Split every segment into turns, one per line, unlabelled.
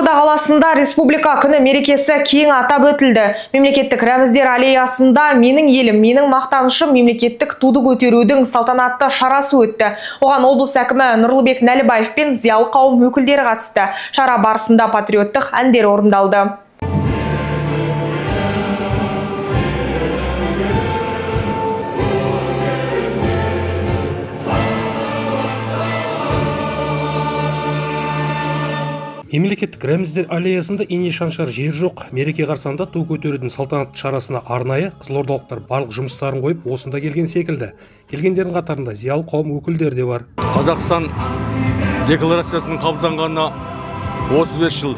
Қызылорда қаласында Республика күні мерекесі кең атап өтілді. Мемлекеттік рәміздер аллеясында "Менің елім, менің мақтанышым" мемлекеттік туды көтерудің салтанатты шарасы өтті. Оған облыс әкімі Нұрлыбек Нәлібаев пен зиялы қауым өкілдері қатысты. Шара барысында патриоттық әндер орындалды.
Мемлекеттік рәміздер аллеясында ине шаншар жер жоқ. Мереке қарсаңында ту көтерудің салтанатты шарасына арнайы қызылордалықтар барлық жұмыстарын қойып осында келген секілді. Келгендердің қатарында зиялы қауым өкілдері де бар.
Қазақстан декларациясының қабылданғанына 35 жыл.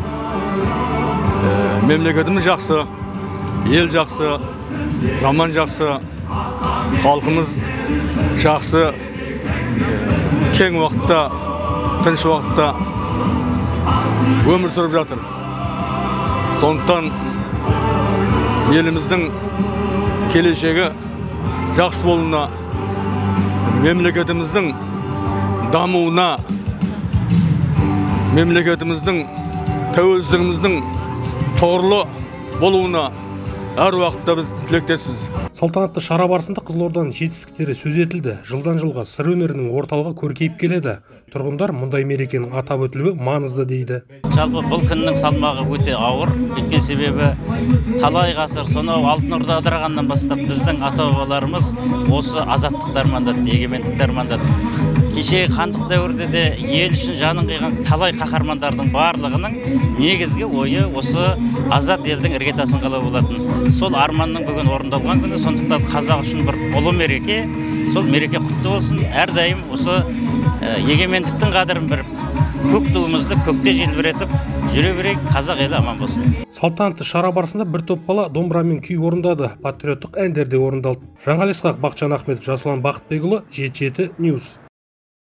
Мемлекетіміз жақсы, ел жақсы, заман жақсы, халқымыз жақсы, кең уақытта, тыныш уақытта өмір сүріп жатыр. Сондықтан еліміздің келешегі жақсы болуына, мемлекетіміздің дамуына, мемлекетіміздің тәуелсіздігіміздің торлы болуына әр уақытта біз тілектеспіз.
Салтанатты шара барысында Қызылорданың жетістіктері сөз етілді. Жылдан жылға сыр өнерінің орталығы көркейіп келеді. Тұрғындар мұндай мерекенің атап өтілуі маңызды дейді.
Жалпы бұл күннің салмағы өте ауыр. Өткен себебі талай ғасыр сонау Алтын Орда ыдырағаннан бастап біздің ата-бабаларымыз осы азаттықты армандады, егемендікті армандады. Кешегі хандық дәуірде де ел үшін жанын қиған талай қаһармандардың барлығының негізгі ойы осы азат елдің іргетасын қалау болатын. Сол арманның бүгін орындалған күні, сондықтан қазақ үшін бір ұлы мереке. Сол мереке құтты болсын. Әрдайым осы егемендіктің қадірін біліп, көк туымызды көкте желбіретіп жүре берейік, қазақ елі аман болсын.
Салтанатты шара барысында бір топ бала домбырамен күй орындады, патриоттық әндер де орындалды. Жаңғал Исқақ, Бақытжан Ахметов, Жасұлан Бақытбекұлы, 77 News.